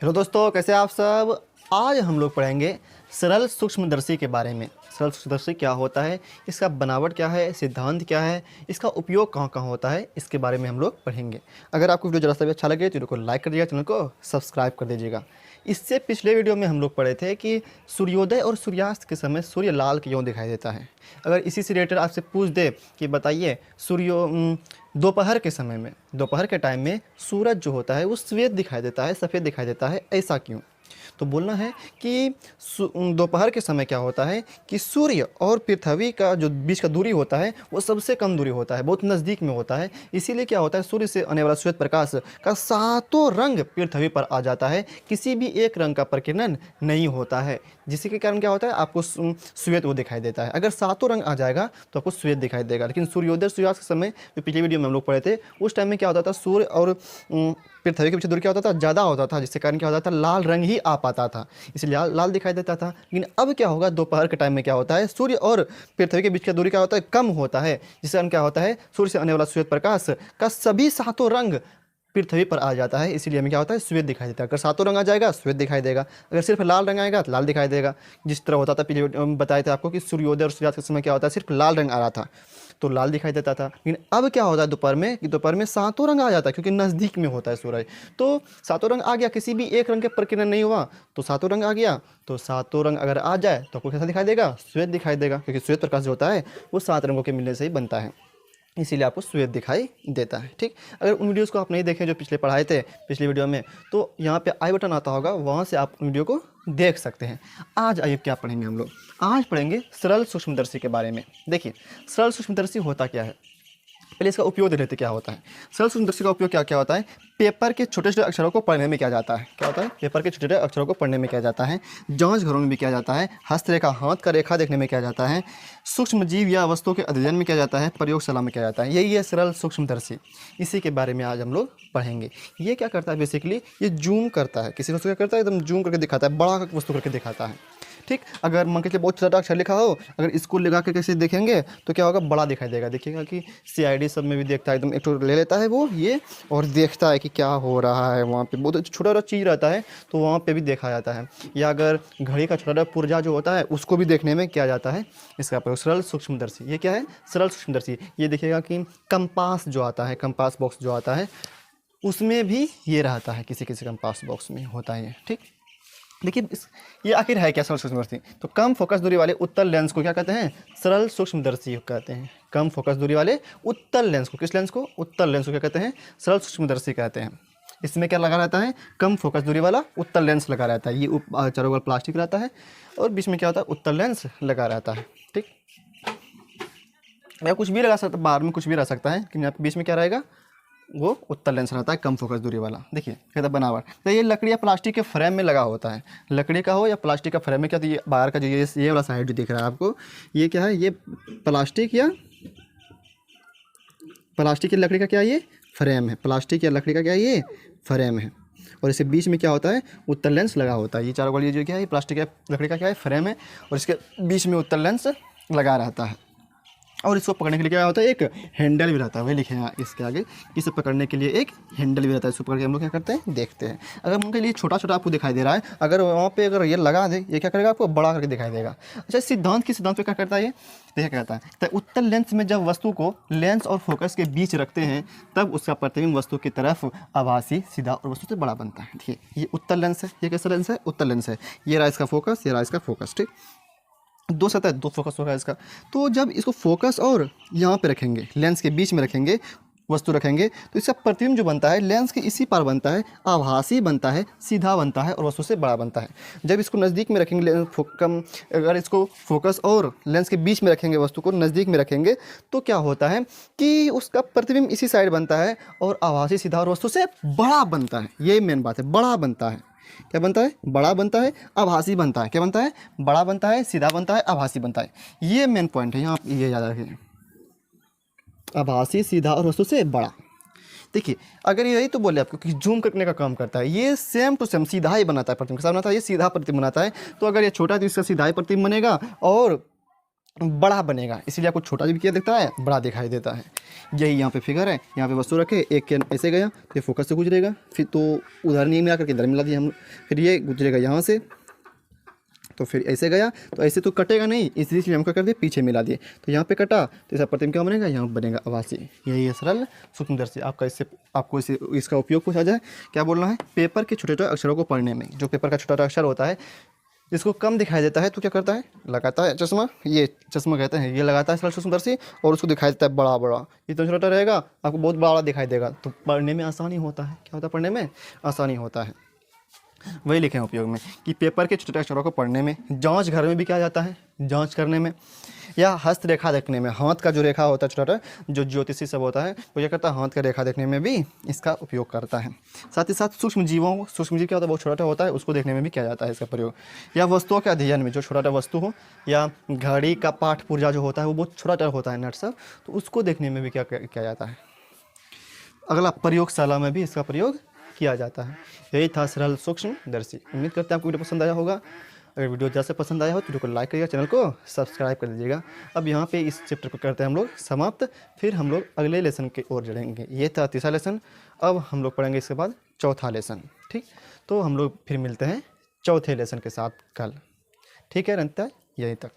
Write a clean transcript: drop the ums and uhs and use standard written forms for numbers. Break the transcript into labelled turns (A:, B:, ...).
A: Hello दोस्तों, कैसे आप सब। आज हम लोग पढ़ेंगे सरल सूक्ष्मदर्शी के बारे में। सरल सूक्ष्मदर्शी क्या होता है, इसका बनावट क्या है, सिद्धांत क्या है, इसका उपयोग कहाँ कहाँ होता है, इसके बारे में हम लोग पढ़ेंगे। अगर आपको वीडियो ज़रा सा भी अच्छा लगे तो वीडियो को लाइक कर दीजिएगा, चैनल को सब्सक्राइब कर दीजिएगा। इससे पिछले वीडियो में हम लोग पढ़े थे कि सूर्योदय और सूर्यास्त के समय सूर्य लाल क्यों दिखाई देता है। अगर इसी से रिलेटेड आपसे पूछ दे कि बताइए दोपहर के समय में, दोपहर के टाइम में सूरज जो होता है वो श्वेत दिखाई देता है, सफ़ेद दिखाई देता है, ऐसा क्यों। तो बोलना है कि दोपहर के समय क्या होता है कि सूर्य और पृथ्वी का जो बीच का दूरी होता है वो सबसे कम दूरी होता है, बहुत नज़दीक में होता है। इसीलिए क्या होता है, सूर्य से आने वाला श्वेत प्रकाश का सातों रंग पृथ्वी पर आ जाता है, किसी भी एक रंग का प्रकीर्णन नहीं होता है, जिसके कारण क्या होता है आपको श्वेत वो दिखाई देता है। अगर सातों रंग आ जाएगा तो आपको श्वेत दिखाई देगा। लेकिन सूर्योदय सूर्यास्त के समय जो पिछले वीडियो में हम लोग पढ़े थे, उस टाइम में क्या होता था, सूर्य और पृथ्वी के बीच दूरी क्या होता था, ज़्यादा होता था, जिसके कारण क्या होता था लाल रंग ही आ पाता था, इसलिए लाल लाल दिखाई देता था। लेकिन अब क्या होगा, दोपहर के टाइम में क्या होता है, सूर्य और पृथ्वी के बीच का दूरी क्या होता है, कम होता है, जिसके कारण क्या होता है सूर्य से आने वाला श्वेत प्रकाश का सभी सातों रंग पृथ्वी पर आ जाता है, इसीलिए हमें क्या होता है श्वेत दिखाई देता है। अगर सातों रंग आ जाएगा श्वेत दिखाई देगा, अगर सिर्फ लाल रंग आएगा तो लाल दिखाई देगा। जिस तरह होता था पहले बताए थे आपको कि सूर्योदय और सूर्यास्त के समय क्या होता है, सिर्फ लाल रंग आ रहा था तो लाल दिखाई देता था। लेकिन अब क्या होता है दोपहर में, कि दोपहर में सातों रंग आ जाता है, क्योंकि नज़दीक में होता है सूरज। तो सातों रंग आ गया, किसी भी एक रंग के प्रकीर्णन नहीं हुआ तो सातों रंग आ गया। तो सातों रंग अगर आ जाए तो आपको कैसा दिखाई देगा, श्वेत दिखाई देगा, क्योंकि श्वेत प्रकाश जो होता है वो सात रंगों के मिलने से ही बनता है, इसीलिए आपको श्वेत दिखाई देता है। ठीक, अगर उन वीडियोस को आप नहीं देखें जो पिछले पढ़ाए थे पिछले वीडियो में, तो यहाँ पे आई बटन आता होगा, वहाँ से आप वीडियो को देख सकते हैं। आज आइए क्या पढ़ेंगे हम लोग, आज पढ़ेंगे सरल सूक्ष्मदर्शी के बारे में। देखिए सरल सूक्ष्मदर्शी होता क्या है, पहले इसका उपयोग देख लेते क्या होता है। सरल सूक्ष्मदर्शी का उपयोग क्या क्या होता है, पेपर के छोटे छोटे अक्षरों को पढ़ने में किया जाता है। क्या होता है, पेपर के छोटे छोटे अक्षरों को पढ़ने में किया जाता है, जांच घरों में भी किया जाता है, हस्तरेखा हाथ का रेखा देखने में किया जाता है, सूक्ष्म जीव या वस्तुओं के अध्ययन में किया जाता है, प्रयोगशाला में किया जाता है। यही है सरल सूक्ष्मदर्शी, इसी के बारे में आज हम लोग पढ़ेंगे। ये क्या करता है, बेसिकली ये जूम करता है, किसी वस्तु क्या करता है, एकदम जूम करके दिखाता है, बड़ा वस्तु करके दिखाता है। ठीक, अगर मान के चलिए बहुत छोटा अक्षर लिखा हो, अगर इसको लगा के कैसे देखेंगे तो क्या होगा, बड़ा दिखाई देगा। देखिएगा कि सीआईडी सब में भी देखता है, एकदम एक ले लेता है वो ये और देखता है कि क्या हो रहा है, वहाँ पे बहुत छोटा छोटा चीज़ रहता है तो वहाँ पे भी देखा जाता है। या अगर घड़ी का छोटा छोटा पुर्जा जो होता है उसको भी देखने में किया जाता है इसका प्रयोग। सरल सूक्ष्मदर्शी ये क्या है, सरल सूक्ष्मदर्शी। ये देखिएगा कि कंपास जो आता है, कंपास बॉक्स जो आता है उसमें भी ये रहता है, किसी किसी कंपास बॉक्स में होता है ये। ठीक, देखिए ये आखिर है क्या सरल सूक्ष्मदर्शी। तो कम फोकस दूरी वाले उत्तल लेंस को क्या कहते हैं, सरल सूक्ष्मदर्शी कहते हैं। कम फोकस दूरी वाले उत्तल लेंस को, किस लेंस को, उत्तल लेंस को क्या कहते हैं, सरल सूक्ष्मदर्शी कहते हैं। इसमें क्या लगा रहता है, कम फोकस दूरी वाला उत्तल लेंस लगा रहता है। ये चारों ओर प्लास्टिक रहता है और बीच में क्या होता है, उत्तल लेंस लगा रहता है। ठीक, या कुछ भी लगा सकता है, बाहर में कुछ भी रह सकता है, लेकिन यहाँ बीच में क्या रहेगा, वो उत्तल लेंस रहता है, कम फोकस दूरी वाला। देखिए कहता बनावट, तो ये लकड़ी या प्लास्टिक के फ्रेम में लगा होता है, लकड़ी का हो या प्लास्टिक का फ्रेम में। क्या, तो ये बाहर का जो ये वाला साइड जो दिख रहा है आपको, ये क्या है, ये प्लास्टिक या प्लास्टिक की लकड़ी का क्या है, ये फ्रेम है। प्लास्टिक या लकड़ी का क्या है, ये फ्रेम है, और इसके बीच में क्या होता है, उत्तल लेंस लगा होता है। ये चारों वाली जो क्या है, प्लास्टिक या लकड़ी का क्या है, फ्रेम है, और इसके बीच में उत्तल लेंस लगा रहता है। और इसको पकड़ने के लिए क्या होता है, एक हैंडल भी रहता है, वही लिखे हैं इसके आगे, इसे पकड़ने के लिए एक हैंडल भी रहता है। इसको पकड़ के हम लोग क्या करते हैं, देखते हैं। अगर उनके लिए छोटा छोटा आपको दिखाई दे रहा है, अगर वहाँ पे अगर ये लगा दे, ये क्या करेगा, आपको बड़ा करके दिखाई देगा। अच्छा, सिद्धांत किस सिद्धांत पे क्या करता है ये, देखिए क्या कहता है, तो उत्तल लेंस में जब वस्तु को लेंस और फोकस के बीच रखते हैं तब उसका प्रतिबिंब वस्तु की तरफ आभासी, सीधा और वस्तु से बड़ा बनता है। ठीक है, ये उत्तल लेंस है। ये कैसा लेंस है, उत्तल लेंस है। ये रहा इसका फोकस, ये रहा इसका फोकस। ठीक, दो सतह, दो फोकस होगा इसका। तो जब इसको फोकस और यहाँ पे रखेंगे, लेंस के बीच में रखेंगे, वस्तु रखेंगे, तो इसका प्रतिबिंब जो बनता है लेंस के इसी पार बनता है, आभासी बनता है, सीधा बनता है और वस्तु से बड़ा बनता है। जब इसको नज़दीक में रखेंगे, अगर इसको फोकस और लेंस के बीच में रखेंगे, वस्तु को नज़दीक में रखेंगे, तो क्या होता है कि उसका प्रतिबिंब इसी साइड बनता है और आभासी, सीधा और वस्तु से बड़ा बनता है। ये मेन बात है, बड़ा बनता है। क्या बनता है, बड़ा बनता है, आभासी बनता है। क्या बनता है, बड़ा बनता है, सीधा बनता है, आभासी बनता है। ये मेन पॉइंट है, यहाँ ये याद रखें, आभासी, सीधा और वस्तु से बड़ा। देखिए अगर यही तो बोले आपको कि जूम करने का काम करता है, ये सेम टू सेम सीधा ही बनाता है, प्रतिबिंब के साथ बनाता है, ये सीधा प्रतिबिंब बनाता है। तो अगर ये छोटा है तो इसका सीधा ही प्रतिबिंब बनेगा, और बड़ा बनेगा, इसीलिए आपको छोटा भी क्या दिखता है, बड़ा दिखाई देता है। यही यहाँ पे फिगर है, यहाँ पे वस्तु रखे, एक के ऐसे गया तो ये फोकस से गुजरेगा, फिर तो उधर नहीं मिला करके इधर मिला दिया हम, फिर ये गुजरेगा यहाँ से, तो फिर ऐसे गया तो ऐसे तो कटेगा नहीं, इसलिए हम क्या कर दिए, पीछे मिला दिए, तो यहाँ पे कटा तो इसका प्रतिबिंब क्या बनेगा, यहाँ बनेगा आभासी। यही है सरल सूक्ष्मदर्शी। आपका इससे आपको इसका उपयोग पूछा जाए, क्या बोलना है, पेपर के छोटे छोटे अक्षरों को पढ़ने में। जो पेपर का छोटा छोटा अक्षर होता है जिसको कम दिखाई देता है तो क्या करता है, लगाता है चश्मा, ये चश्मा कहते हैं, ये लगाता है सरल सूक्ष्मदर्शी और उसको दिखाई देता है बड़ा बड़ा। इतना छोटा रहेगा आपको बहुत बड़ा दिखाई देगा, तो पढ़ने में आसानी होता है। क्या होता है, पढ़ने में आसानी होता है। वही लिखे हैं उपयोग में कि पेपर के छोटे अक्षरों को पढ़ने में, जांच घर में भी किया जाता है, जांच करने में, या हस्तरेखा देखने में। हाथ का जो रेखा होता है छोटा, जो ज्योतिषी सब होता है वो क्या करता है, हाथ का रेखा देखने में भी इसका उपयोग करता है। साथ ही साथ सूक्ष्म जीवों, सूक्ष्म जीव क्या होता है, बहुत छोटा होता है, उसको देखने में भी किया जाता है इसका प्रयोग। या वस्तुओं के अध्ययन में, जो छोटा वस्तु हो, या घड़ी का पाठ पुर्जा जो होता है वो बहुत छोटा होता है, नट सब, तो उसको देखने में भी क्या किया जाता है। अगला, प्रयोगशाला में भी इसका प्रयोग किया जाता है। यही था सरल सूक्ष्मदर्शी। उम्मीद करते हैं आपको वीडियो पसंद आया होगा। अगर वीडियो जैसे पसंद आया हो तो वीडियो को लाइक करिएगा, चैनल को सब्सक्राइब कर दीजिएगा। अब यहाँ पे इस चैप्टर को करते हैं हम लोग समाप्त, फिर हम लोग अगले लेसन की ओर बढ़ेंगे। ये था तीसरा लेसन, अब हम लोग पढ़ेंगे इसके बाद चौथा लेसन। ठीक, तो हम लोग फिर मिलते हैं चौथे लेसन के साथ कल। ठीक है, अंत यहीं तक।